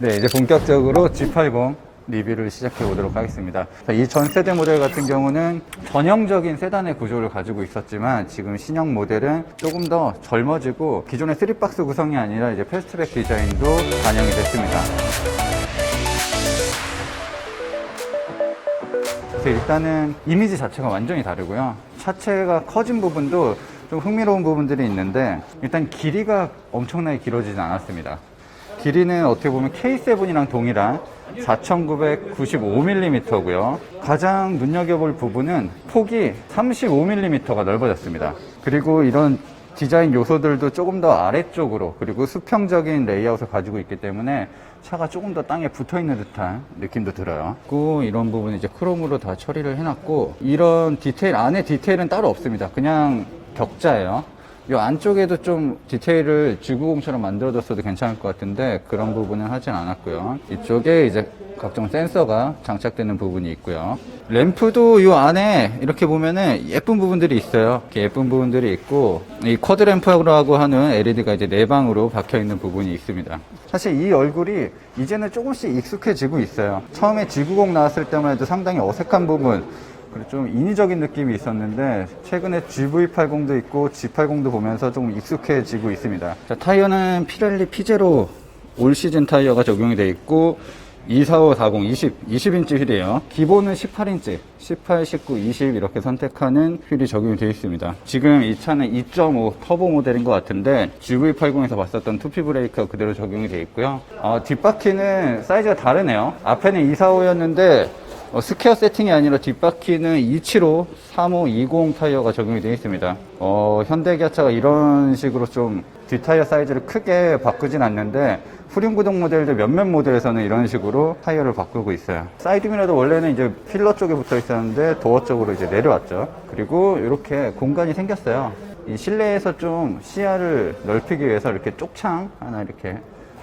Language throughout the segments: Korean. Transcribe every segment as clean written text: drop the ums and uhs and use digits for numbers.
네, 이제 본격적으로 G80 리뷰를 시작해 보도록 하겠습니다. 이 전 세대 모델 같은 경우는 전형적인 세단의 구조를 가지고 있었지만 지금 신형 모델은 조금 더 젊어지고 기존의 3박스 구성이 아니라 이제 패스트백 디자인도 반영이 됐습니다. 그래서 일단은 이미지 자체가 완전히 다르고요. 차체가 커진 부분도 좀 흥미로운 부분들이 있는데 일단 길이가 엄청나게 길어지진 않았습니다. 길이는 어떻게 보면 K7이랑 동일한 4995mm고요. 가장 눈여겨볼 부분은 폭이 35mm가 넓어졌습니다. 그리고 이런 디자인 요소들도 조금 더 아래쪽으로 그리고 수평적인 레이아웃을 가지고 있기 때문에 차가 조금 더 땅에 붙어있는 듯한 느낌도 들어요. 그리고 이런 부분 이제 크롬으로 다 처리를 해놨고 이런 디테일, 안에 디테일은 따로 없습니다. 그냥 격자예요. 이 안쪽에도 좀 디테일을 G90처럼 만들어줬어도 괜찮을 것 같은데 그런 부분은 하진 않았고요. 이쪽에 이제 각종 센서가 장착되는 부분이 있고요. 램프도 이 안에 이렇게 보면은 예쁜 부분들이 있어요. 이렇게 예쁜 부분들이 있고 이 쿼드 램프라고 하는 LED가 이제 4방으로 박혀 있는 부분이 있습니다. 사실 이 얼굴이 이제는 조금씩 익숙해지고 있어요. 처음에 G90 나왔을 때만 해도 상당히 어색한 부분, 그리고 좀 인위적인 느낌이 있었는데 최근에 GV80도 있고 G80도 보면서 좀 익숙해지고 있습니다. 자, 타이어는 피렐리 P0 올 시즌 타이어가 적용이 되어 있고 245, 40, 20인치 휠이에요. 기본은 18인치, 18, 19, 20 이렇게 선택하는 휠이 적용이 되어 있습니다. 지금 이 차는 2.5 터보 모델인 것 같은데 GV80에서 봤었던 투피 브레이크가 그대로 적용이 되어 있고요. 뒷바퀴는 사이즈가 다르네요. 앞에는 245였는데 스퀘어 세팅이 아니라 뒷바퀴는 275, 35, 20 타이어가 적용이 되어 있습니다. 현대기아차가 이런 식으로 좀 뒷타이어 사이즈를 크게 바꾸진 않는데 후륜구동 모델들 몇몇 모델에서는 이런 식으로 타이어를 바꾸고 있어요. 사이드미러도 원래는 이제 필러 쪽에 붙어 있었는데 도어 쪽으로 이제 내려왔죠. 그리고 이렇게 공간이 생겼어요. 이 실내에서 좀 시야를 넓히기 위해서 이렇게 쪽창 하나 이렇게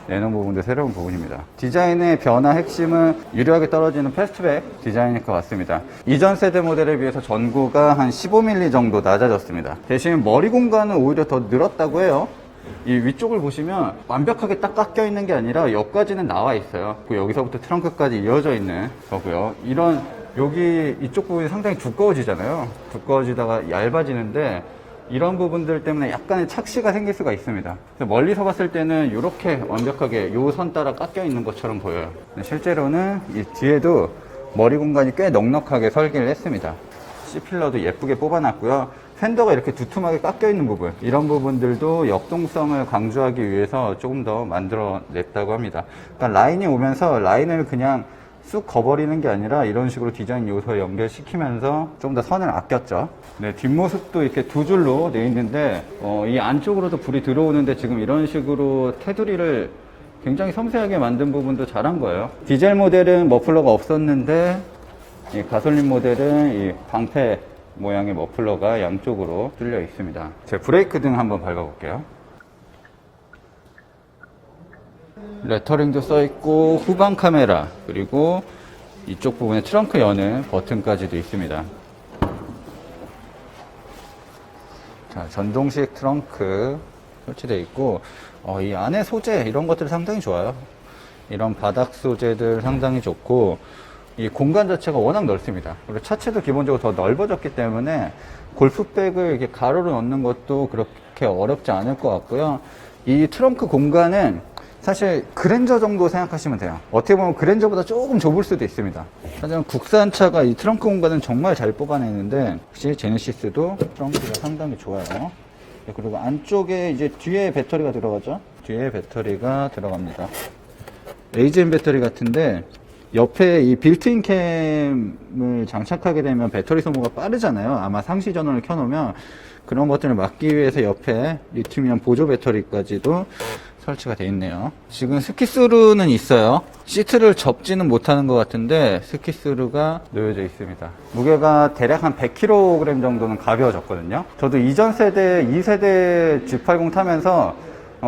내놓은 부분도 새로운 부분입니다. 디자인의 변화 핵심은 유려하게 떨어지는 패스트백 디자인일 것 같습니다. 이전 세대 모델에 비해서 전고가 한 15mm 정도 낮아졌습니다. 대신 머리 공간은 오히려 더 늘었다고 해요. 이 위쪽을 보시면 완벽하게 딱 깎여 있는 게 아니라 여기까지는 나와 있어요. 여기서부터 트렁크까지 이어져 있는 거고요. 여기 이쪽 부분이 상당히 두꺼워지잖아요. 두꺼워지다가 얇아지는데 이런 부분들 때문에 약간의 착시가 생길 수가 있습니다. 멀리서 봤을 때는 이렇게 완벽하게 요 선 따라 깎여 있는 것처럼 보여요. 실제로는 이 뒤에도 머리 공간이 꽤 넉넉하게 설계를 했습니다. C필러도 예쁘게 뽑아놨고요. 팬더가 이렇게 두툼하게 깎여 있는 부분, 이런 부분들도 역동성을 강조하기 위해서 조금 더 만들어냈다고 합니다. 그러니까 라인이 오면서 라인을 그냥 쑥 거버리는 게 아니라 이런 식으로 디자인 요소에 연결시키면서 좀 더 선을 아꼈죠. 네, 뒷모습도 이렇게 두 줄로 되어 있는데 이 안쪽으로도 불이 들어오는데 지금 이런 식으로 테두리를 굉장히 섬세하게 만든 부분도 잘한 거예요. 디젤 모델은 머플러가 없었는데 이 가솔린 모델은 이 방패 모양의 머플러가 양쪽으로 뚫려 있습니다. 제가 브레이크 등 한번 밟아볼게요. 레터링도 써있고 후방 카메라, 그리고 이쪽 부분에 트렁크 여는 버튼까지도 있습니다. 자, 전동식 트렁크 설치되어 있고 이 안에 소재 이런 것들 상당히 좋아요. 이런 바닥 소재들 상당히 좋고 이 공간 자체가 워낙 넓습니다. 그리고 차체도 기본적으로 더 넓어졌기 때문에 골프백을 이렇게 가로로 넣는 것도 그렇게 어렵지 않을 것 같고요. 이 트렁크 공간은 사실 그랜저 정도 생각하시면 돼요. 어떻게 보면 그랜저보다 조금 좁을 수도 있습니다. 하지만 국산차가 이 트렁크 공간은 정말 잘 뽑아내는데 역시 제네시스도 트렁크가 상당히 좋아요. 그리고 안쪽에 이제 뒤에 배터리가 들어가죠. 뒤에 배터리가 들어갑니다. AGM 배터리 같은데 옆에 이 빌트인 캠을 장착하게 되면 배터리 소모가 빠르잖아요. 아마 상시 전원을 켜놓으면 그런 것들을 막기 위해서 옆에 리튬이온 보조 배터리까지도 설치가 되어 있네요. 지금 스키스루는 있어요. 시트를 접지는 못하는 것 같은데 스키스루가 놓여져 있습니다. 무게가 대략 한 100kg 정도는 가벼워졌거든요. 저도 이전 세대 2세대 G80 타면서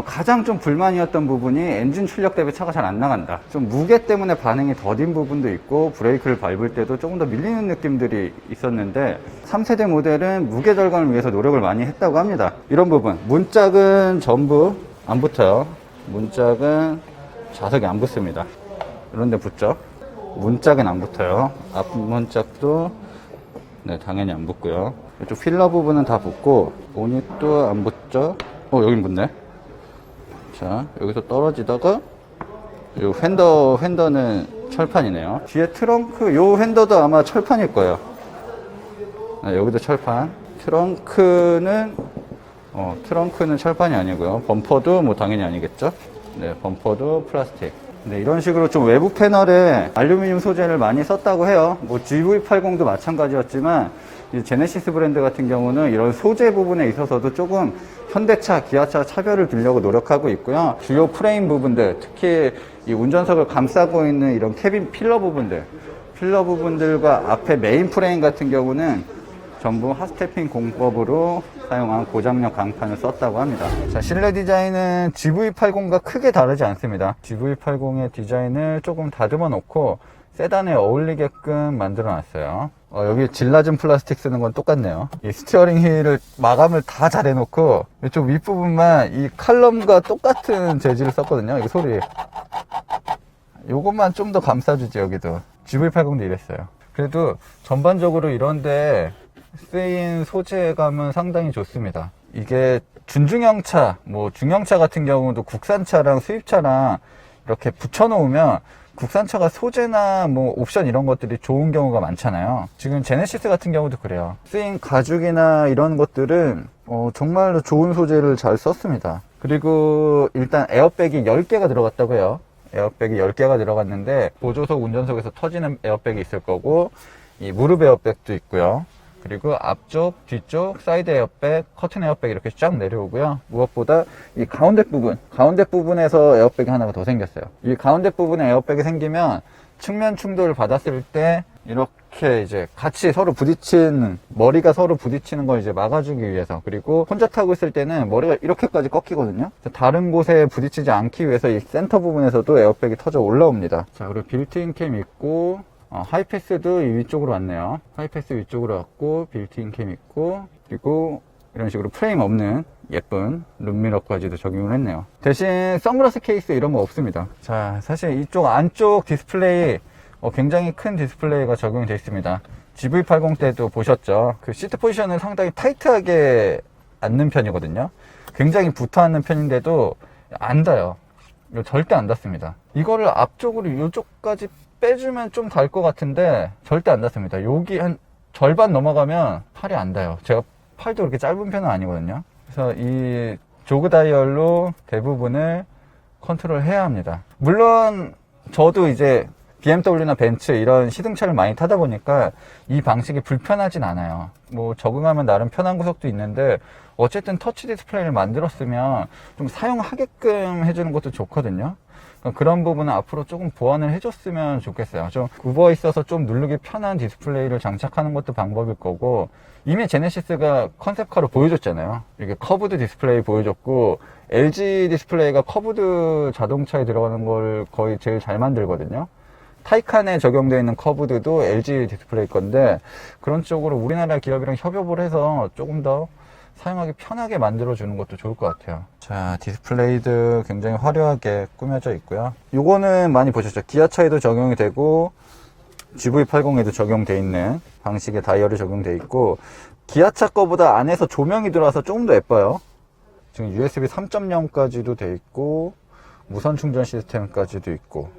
가장 좀 불만이었던 부분이 엔진 출력 대비 차가 잘 안 나간다. 좀 무게 때문에 반응이 더딘 부분도 있고 브레이크를 밟을 때도 조금 더 밀리는 느낌들이 있었는데 3세대 모델은 무게 절감을 위해서 노력을 많이 했다고 합니다. 이런 부분, 문짝은 전부 안 붙어요. 문짝은 좌석에 안 붙습니다. 이런 데 붙죠. 문짝은 안 붙어요. 앞 문짝도 네, 당연히 안 붙고요. 이쪽 필러 부분은 다 붙고 보닛도 안 붙죠. 여긴 붙네. 자, 여기서 떨어지다가 요 휀더는 철판이네요. 뒤에 트렁크 요 휀더도 아마 철판일 거예요. 네, 여기도 철판. 트렁크는 철판이 아니고요. 범퍼도 뭐 당연히 아니겠죠. 네, 범퍼도 플라스틱. 네, 이런 식으로 좀 외부 패널에 알루미늄 소재를 많이 썼다고 해요. 뭐 GV80도 마찬가지였지만 이 제네시스 브랜드 같은 경우는 이런 소재 부분에 있어서도 조금 현대차, 기아차 차별을 두려고 노력하고 있고요. 주요 프레임 부분들, 특히 이 운전석을 감싸고 있는 이런 캐빈 필러 부분들과 앞에 메인 프레임 같은 경우는 전부 핫스태핑 공법으로 사용한 고장력 강판을 썼다고 합니다. 자, 실내 디자인은 GV80과 크게 다르지 않습니다. GV80의 디자인을 조금 다듬어 놓고 세단에 어울리게끔 만들어 놨어요. 여기 질 낮은 플라스틱 쓰는 건 똑같네요. 이 스티어링 휠을 마감을 다 잘 해놓고 이쪽 윗부분만 이 칼럼과 똑같은 재질을 썼거든요. 이거 소리. 요것만 좀 더 감싸주지. 여기도 GV80도 이랬어요. 그래도 전반적으로 이런데 쓰인 소재감은 상당히 좋습니다. 이게 준중형차, 뭐 중형차 같은 경우도 국산차랑 수입차랑 이렇게 붙여놓으면 국산차가 소재나 뭐 옵션 이런 것들이 좋은 경우가 많잖아요. 지금 제네시스 같은 경우도 그래요. 쓰인 가죽이나 이런 것들은 정말로 좋은 소재를 잘 썼습니다. 그리고 일단 에어백이 10개가 들어갔다고 해요. 에어백이 10개가 들어갔는데 보조석 운전석에서 터지는 에어백이 있을 거고 이 무릎 에어백도 있고요. 그리고 앞쪽, 뒤쪽, 사이드 에어백, 커튼 에어백 이렇게 쫙 내려오고요. 무엇보다 이 가운데 부분에서 에어백이 하나가 더 생겼어요. 이 가운데 부분에 에어백이 생기면 측면 충돌을 받았을 때 이렇게 이제 같이 서로 머리가 서로 부딪히는 걸 이제 막아주기 위해서, 그리고 혼자 타고 있을 때는 머리가 이렇게까지 꺾이거든요. 다른 곳에 부딪히지 않기 위해서 이 센터 부분에서도 에어백이 터져 올라옵니다. 자, 그리고 빌트인 캠 있고, 하이패스도 이 위쪽으로 왔네요. 하이패스 위쪽으로 왔고, 빌트인 캠 있고, 그리고 이런 식으로 프레임 없는 예쁜 룸미러까지도 적용을 했네요. 대신 선글라스 케이스 이런 거 없습니다. 자, 사실 이쪽 안쪽 디스플레이 굉장히 큰 디스플레이가 적용이 되어 있습니다. GV80 때도 보셨죠? 그 시트 포지션을 상당히 타이트하게 앉는 편이거든요. 굉장히 붙어 앉는 편인데도 안 닿아요. 이거 절대 안 닿습니다. 이거를 앞쪽으로 이쪽까지 빼주면 좀 닿을 것 같은데 절대 안 닿습니다. 여기 한 절반 넘어가면 팔이 안 닿아요. 제가 팔도 그렇게 짧은 편은 아니거든요. 그래서 이 조그 다이얼로 대부분을 컨트롤 해야 합니다. 물론 저도 이제 BMW나 벤츠 이런 시승차를 많이 타다 보니까 이 방식이 불편하진 않아요. 뭐 적응하면 나름 편한 구석도 있는데 어쨌든 터치 디스플레이를 만들었으면 좀 사용하게끔 해주는 것도 좋거든요. 그런 부분은 앞으로 조금 보완을 해줬으면 좋겠어요. 좀 굽어 있어서 좀 누르기 편한 디스플레이를 장착하는 것도 방법일 거고, 이미 제네시스가 컨셉카로 보여줬잖아요. 이렇게 커브드 디스플레이 보여줬고, LG 디스플레이가 커브드 자동차에 들어가는 걸 거의 제일 잘 만들거든요. 타이칸에 적용되어 있는 커브드도 LG 디스플레이 건데, 그런 쪽으로 우리나라 기업이랑 협업을 해서 조금 더 사용하기 편하게 만들어주는 것도 좋을 것 같아요. 자, 디스플레이도 굉장히 화려하게 꾸며져 있고요. 요거는 많이 보셨죠? 기아차에도 적용이 되고 GV80에도 적용되어 있는 방식의 다이얼이 적용되어 있고, 기아차 거보다 안에서 조명이 들어와서 조금 더 예뻐요. 지금 USB 3.0까지도 되어 있고 무선 충전 시스템까지도 있고,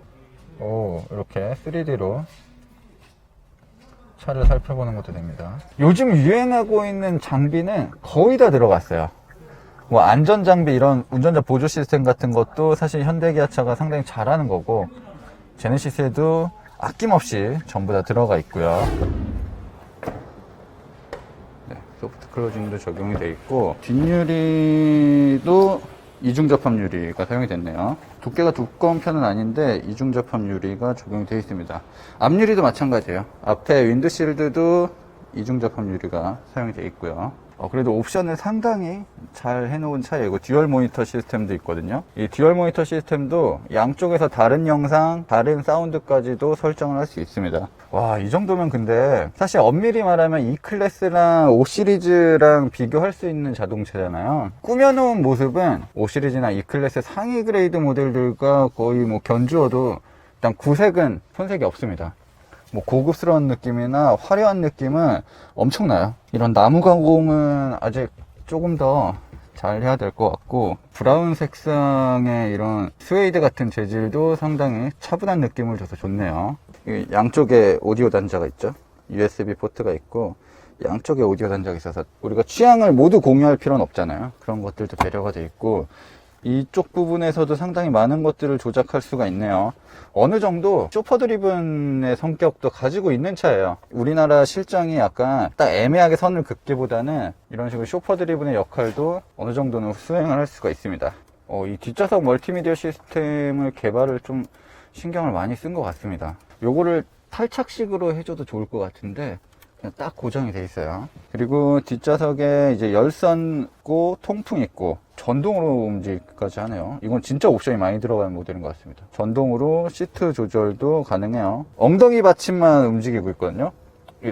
이렇게 3D로 차를 살펴보는 것도 됩니다. 요즘 유행하고 있는 장비는 거의 다 들어갔어요. 뭐 안전장비, 이런 운전자 보조 시스템 같은 것도 사실 현대기아차가 상당히 잘하는 거고, 제네시스에도 아낌없이 전부 다 들어가 있고요. 네, 소프트 클로징도 적용이 되어 있고, 뒷유리도 이중접합 유리가 사용이 됐네요. 두께가 두꺼운 편은 아닌데 이중접합 유리가 적용이 되어 있습니다. 앞유리도 마찬가지예요. 앞에 윈드실드도 이중접합 유리가 사용이 되어 있고요. 그래도 옵션을 상당히 잘 해놓은 차이고 듀얼 모니터 시스템도 있거든요. 이 듀얼 모니터 시스템도 양쪽에서 다른 영상, 다른 사운드까지도 설정을 할 수 있습니다. 와, 이 정도면 근데 사실 엄밀히 말하면 E클래스랑 5시리즈랑 비교할 수 있는 자동차잖아요. 꾸며놓은 모습은 5시리즈나 E클래스 상위 그레이드 모델들과 거의 뭐 견주어도 일단 구색은 손색이 없습니다. 뭐 고급스러운 느낌이나 화려한 느낌은 엄청나요. 이런 나무 가공은 아직 조금 더 잘 해야 될 것 같고, 브라운 색상의 이런 스웨이드 같은 재질도 상당히 차분한 느낌을 줘서 좋네요. 양쪽에 오디오 단자가 있죠. USB 포트가 있고 양쪽에 오디오 단자가 있어서 우리가 취향을 모두 공유할 필요는 없잖아요. 그런 것들도 배려가 돼 있고, 이쪽 부분에서도 상당히 많은 것들을 조작할 수가 있네요. 어느 정도 쇼퍼 드리븐의 성격도 가지고 있는 차예요. 우리나라 실정이 약간 딱 애매하게 선을 긋기보다는 이런 식으로 쇼퍼 드리븐의 역할도 어느 정도는 수행을 할 수가 있습니다. 이 뒷좌석 멀티미디어 시스템을 개발을 좀 신경을 많이 쓴 것 같습니다. 요거를 탈착식으로 해줘도 좋을 것 같은데 그냥 딱 고정이 돼 있어요. 그리고 뒷좌석에 이제 열선 있고 통풍 있고 전동으로 움직이기까지 하네요. 이건 진짜 옵션이 많이 들어가는 모델인 것 같습니다. 전동으로 시트 조절도 가능해요. 엉덩이 받침만 움직이고 있거든요.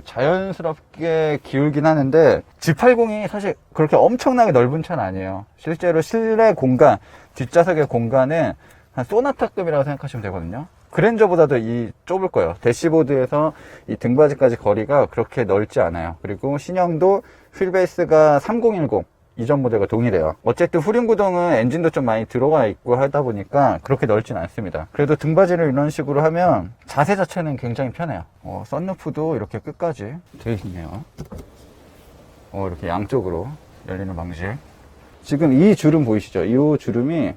자연스럽게 기울긴 하는데 G80이 사실 그렇게 엄청나게 넓은 차는 아니에요. 실제로 실내 공간, 뒷좌석의 공간은 한 소나타급이라고 생각하시면 되거든요. 그랜저보다도 이 좁을 거예요. 대시보드에서 이 등받이까지 거리가 그렇게 넓지 않아요. 그리고 신형도 휠베이스가 3010 이전 모델과 동일해요. 어쨌든 후륜 구동은 엔진도 좀 많이 들어가 있고 하다 보니까 그렇게 넓진 않습니다. 그래도 등받이를 이런 식으로 하면 자세 자체는 굉장히 편해요. 썬루프도 이렇게 끝까지 되어 있네요. 이렇게 양쪽으로 열리는 방식. 지금 이 주름 보이시죠? 이 주름이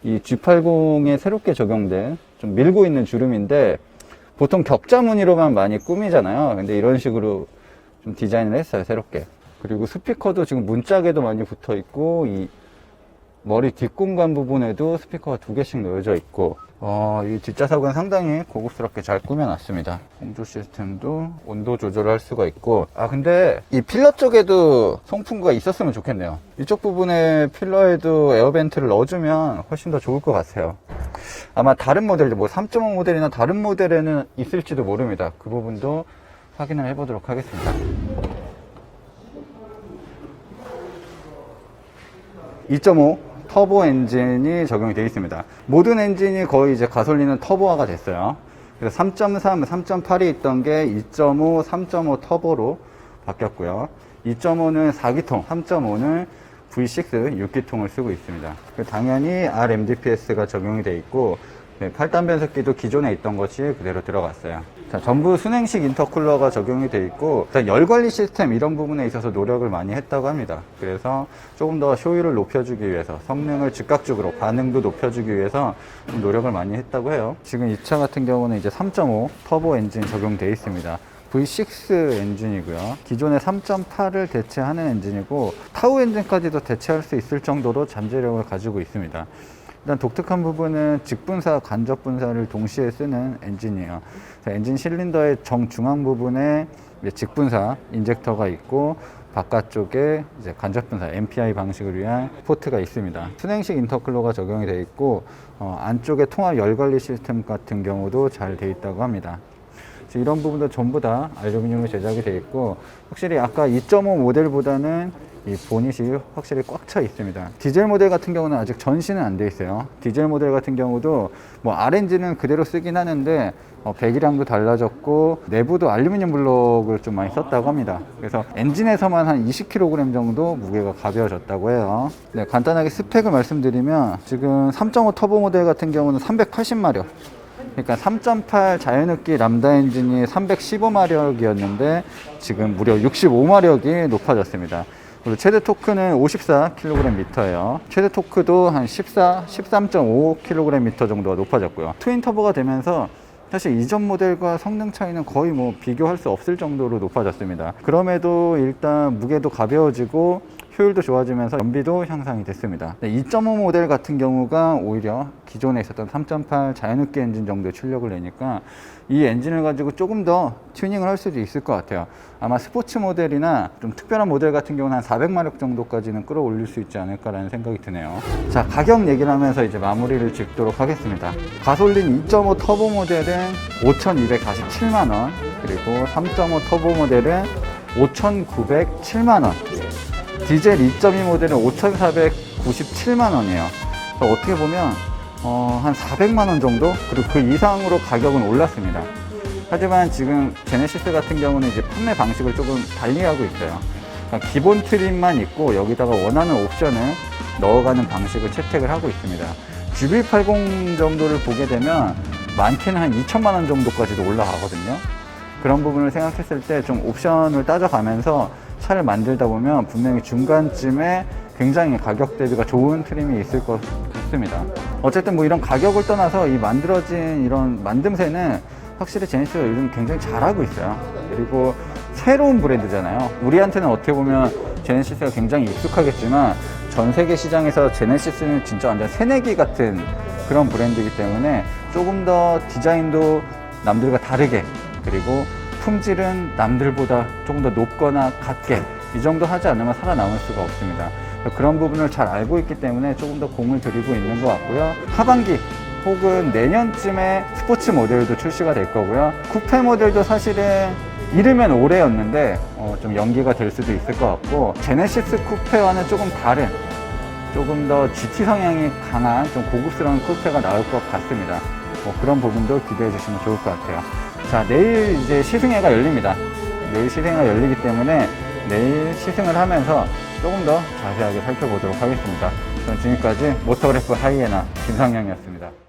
이 G80에 새롭게 적용된 좀 밀고 있는 주름인데 보통 격자 무늬로만 많이 꾸미잖아요. 근데 이런 식으로 좀 디자인을 했어요, 새롭게. 그리고 스피커도 지금 문짝에도 많이 붙어 있고, 이 머리 뒷공간 부분에도 스피커가 2개씩 놓여져 있고, 이 뒷좌석은 상당히 고급스럽게 잘 꾸며놨습니다. 공조 시스템도 온도 조절할 수가 있고, 근데 이 필러 쪽에도 송풍구가 있었으면 좋겠네요. 이쪽 부분에 필러에도 에어벤트를 넣어주면 훨씬 더 좋을 것 같아요. 아마 다른 모델들, 뭐 3.5 모델이나 다른 모델에는 있을지도 모릅니다. 그 부분도 확인을 해보도록 하겠습니다. 2.5 터보 엔진이 적용이 되어 있습니다. 모든 엔진이 거의 이제 가솔린은 터보화가 됐어요. 그래서 3.3, 3.8이 있던 게 2.5, 3.5 터보로 바뀌었고요. 2.5는 4기통, 3.5는 V6 6기통을 쓰고 있습니다. 당연히 RMDPS가 적용이 되어 있고, 8단 변속기도 기존에 있던 것이 그대로 들어갔어요. 자, 전부 순행식 인터쿨러가 적용이 되어 있고, 열 관리 시스템 이런 부분에 있어서 노력을 많이 했다고 합니다. 그래서 조금 더 효율을 높여주기 위해서, 성능을 즉각적으로 반응도 높여주기 위해서 좀 노력을 많이 했다고 해요. 지금 이 차 같은 경우는 이제 3.5 터보 엔진 적용되어 있습니다. V6 엔진이고요. 기존의 3.8을 대체하는 엔진이고, 타우 엔진까지도 대체할 수 있을 정도로 잠재력을 가지고 있습니다. 일단 독특한 부분은 직분사, 간접분사를 동시에 쓰는 엔진이에요. 엔진 실린더의 정중앙 부분에 직분사 인젝터가 있고, 바깥쪽에 이제 간접분사 MPI 방식을 위한 포트가 있습니다. 순행식 인터쿨러가 적용이 되어 있고, 안쪽에 통합 열관리 시스템 같은 경우도 잘 되어 있다고 합니다. 이런 부분도 전부 다 알루미늄으로 제작이 되어 있고, 확실히 아까 2.5 모델보다는 이 보닛이 확실히 꽉 차 있습니다. 디젤 모델 같은 경우는 아직 전시는 안 돼 있어요. 디젤 모델 같은 경우도 뭐 R엔진은 그대로 쓰긴 하는데 배기량도 달라졌고, 내부도 알루미늄 블록을 좀 많이 썼다고 합니다. 그래서 엔진에서만 한 20kg 정도 무게가 가벼워졌다고 해요. 네, 간단하게 스펙을 말씀드리면 지금 3.5 터보 모델 같은 경우는 380마력, 그러니까 3.8 자연흡기 람다 엔진이 315마력이었는데 지금 무려 65마력이 높아졌습니다. 그리고 최대 토크는 54kgm예요. 최대 토크도 한 13.5kgm 정도가 높아졌고요. 트윈 터보가 되면서 사실 이전 모델과 성능 차이는 거의 뭐 비교할 수 없을 정도로 높아졌습니다. 그럼에도 일단 무게도 가벼워지고 효율도 좋아지면서 연비도 향상이 됐습니다. 2.5 모델 같은 경우가 오히려 기존에 있었던 3.8 자연흡기 엔진 정도의 출력을 내니까 이 엔진을 가지고 조금 더 튜닝을 할 수도 있을 것 같아요. 아마 스포츠 모델이나 좀 특별한 모델 같은 경우는 한 400마력 정도까지는 끌어올릴 수 있지 않을까라는 생각이 드네요. 자, 가격 얘기를 하면서 이제 마무리를 짓도록 하겠습니다. 가솔린 2.5 터보 모델은 5,247만원, 그리고 3.5 터보 모델은 5,907만원, 디젤 2.2 모델은 5,497만원이에요. 어떻게 보면 한 400만원 정도? 그리고 그 이상으로 가격은 올랐습니다. 하지만 지금 제네시스 같은 경우는 이제 판매 방식을 조금 달리하고 있어요. 그러니까 기본 트림만 있고 여기다가 원하는 옵션을 넣어가는 방식을 채택을 하고 있습니다. GB80 정도를 보게 되면 많게는 한 2천만원 정도까지도 올라가거든요. 그런 부분을 생각했을 때 좀 옵션을 따져가면서 차를 만들다 보면 분명히 중간쯤에 굉장히 가격 대비가 좋은 트림이 있을 것 같습니다. 어쨌든 뭐 이런 가격을 떠나서 이 만들어진 이런 만듦새는 확실히 제네시스가 요즘 굉장히 잘하고 있어요. 그리고 새로운 브랜드잖아요. 우리한테는 어떻게 보면 제네시스가 굉장히 익숙하겠지만 전 세계 시장에서 제네시스는 진짜 완전 새내기 같은 그런 브랜드이기 때문에 조금 더 디자인도 남들과 다르게, 그리고 품질은 남들보다 조금 더 높거나 같게 이 정도 하지 않으면 살아남을 수가 없습니다. 그런 부분을 잘 알고 있기 때문에 조금 더 공을 들이고 있는 것 같고요. 하반기 혹은 내년쯤에 스포츠 모델도 출시가 될 거고요. 쿠페 모델도 사실은 이르면 올해였는데 좀 연기가 될 수도 있을 것 같고, 제네시스 쿠페와는 조금 다른, 조금 더 GT 성향이 강한 좀 고급스러운 쿠페가 나올 것 같습니다. 그런 부분도 기대해 주시면 좋을 것 같아요. 자, 내일 이제 시승회가 열립니다. 내일 시승회가 열리기 때문에 내일 시승을 하면서 조금 더 자세하게 살펴보도록 하겠습니다. 저는 지금까지 모터그래프 하이에나 김상영이었습니다.